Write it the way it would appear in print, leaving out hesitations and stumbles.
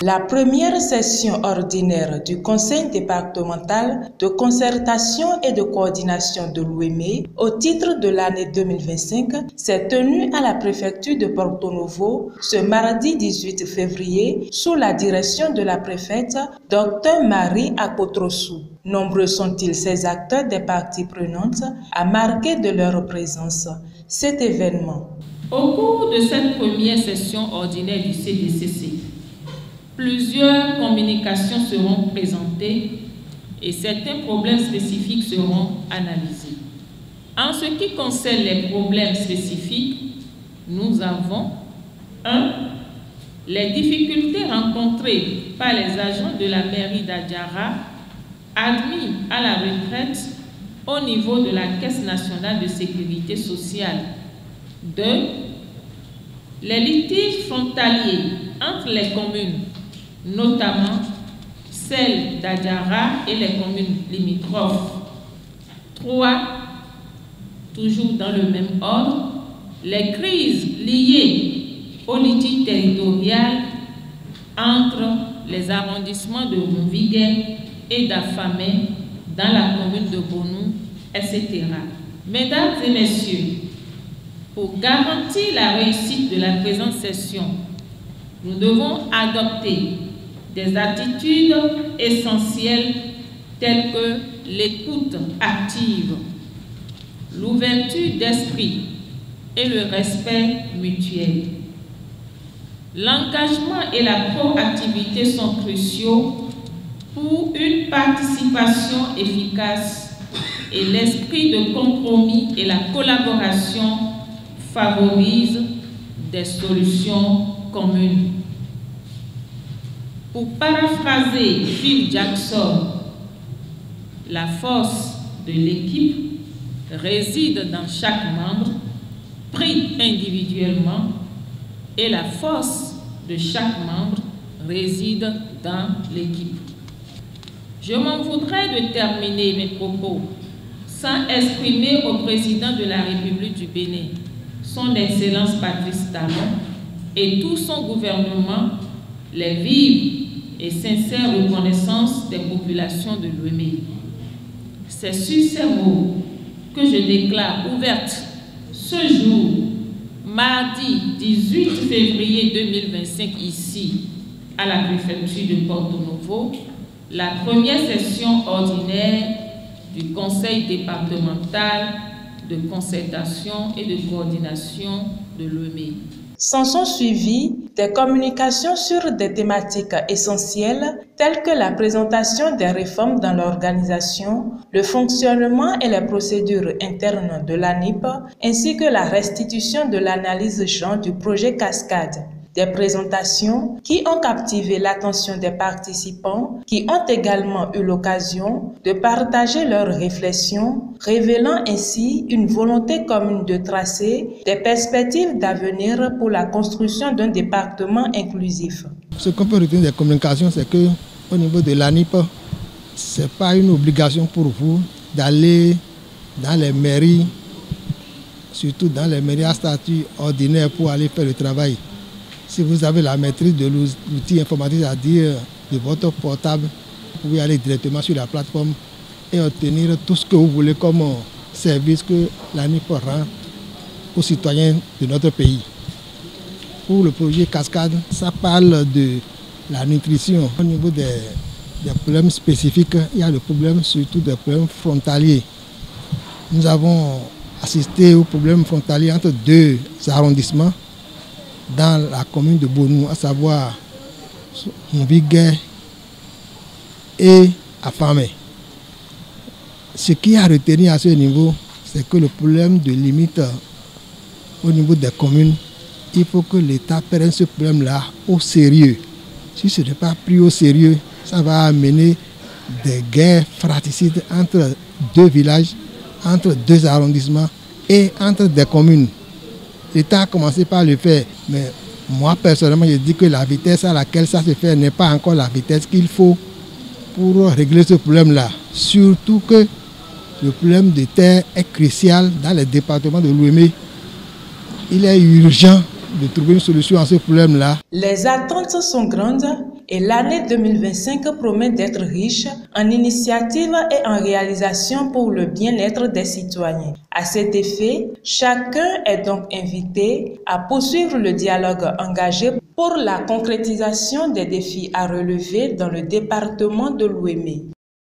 La première session ordinaire du Conseil départemental de concertation et de coordination de l'Ouémé au titre de l'année 2025 s'est tenue à la préfecture de Porto Novo ce mardi 18 février sous la direction de la préfète Dr Marie Akotrosu. Nombreux sont-ils ces acteurs des parties prenantes à marquer de leur présence cet événement. Au cours de cette première session ordinaire du CDCC, plusieurs communications seront présentées et certains problèmes spécifiques seront analysés. En ce qui concerne les problèmes spécifiques, nous avons 1. Les difficultés rencontrées par les agents de la mairie d'Adjara admis à la retraite au niveau de la Caisse nationale de sécurité sociale. 2. Les litiges frontaliers entre les communes, notamment celles d'Adjara et les communes limitrophes. 3. Toujours dans le même ordre, les crises liées aux litiges territoriaux entre les arrondissements de Ronviguet et d'Afamé dans la commune de Bonou, etc. Mesdames et messieurs, pour garantir la réussite de la présente session, nous devons adopter des attitudes essentielles telles que l'écoute active, l'ouverture d'esprit et le respect mutuel. L'engagement et la proactivité sont cruciaux pour une participation efficace et l'esprit de compromis et la collaboration favorisent des solutions communes. Pour paraphraser Phil Jackson, la force de l'équipe réside dans chaque membre, pris individuellement, et la force de chaque membre réside dans l'équipe. Je m'en voudrais de terminer mes propos sans exprimer au président de la République du Bénin, son Excellence Patrice Talon, et tout son gouvernement, les vives et sincères reconnaissances des populations de l'Ouémé. C'est sur ces mots que je déclare ouverte ce jour, mardi 18 février 2025, ici, à la préfecture de Porto Novo, la première session ordinaire du Conseil départemental de concertation et de coordination de l'Ouémé. S'en sont suivies des communications sur des thématiques essentielles telles que la présentation des réformes dans l'organisation, le fonctionnement et les procédures internes de l'ANIP, ainsi que la restitution de l'analyse genre du projet Cascade. Des présentations qui ont captivé l'attention des participants, qui ont également eu l'occasion de partager leurs réflexions, révélant ainsi une volonté commune de tracer des perspectives d'avenir pour la construction d'un département inclusif. Ce qu'on peut retenir des communications, c'est qu'au niveau de l'ANIP, ce n'est pas une obligation pour vous d'aller dans les mairies, surtout dans les mairies à statut ordinaire pour aller faire le travail. Si vous avez la maîtrise de l'outil informatique, c'est-à-dire de votre portable, vous pouvez aller directement sur la plateforme et obtenir tout ce que vous voulez comme service que l'ANIP rend aux citoyens de notre pays. Pour le projet Cascade, ça parle de la nutrition. Au niveau des problèmes spécifiques, il y a le problème surtout des problèmes frontaliers. Nous avons assisté aux problèmes frontaliers entre deux arrondissements dans la commune de Bonou, à savoir Ronviguet et Afamé. Ce qui a retenu à ce niveau, c'est que le problème de limite au niveau des communes, il faut que l'État prenne ce problème-là au sérieux. Si ce n'est pas pris au sérieux, ça va amener des guerres fratricides entre deux villages, entre deux arrondissements et entre des communes. L'État a commencé par le faire, mais moi personnellement je dis que la vitesse à laquelle ça se fait n'est pas encore la vitesse qu'il faut pour régler ce problème-là. Surtout que le problème de terre est crucial dans les départements de l'Ouémé. Il est urgent de trouver une solution à ce problème-là. Les attentes sont grandes et l'année 2025 promet d'être riche en initiatives et en réalisations pour le bien-être des citoyens. À cet effet, chacun est donc invité à poursuivre le dialogue engagé pour la concrétisation des défis à relever dans le département de l'Ouémé.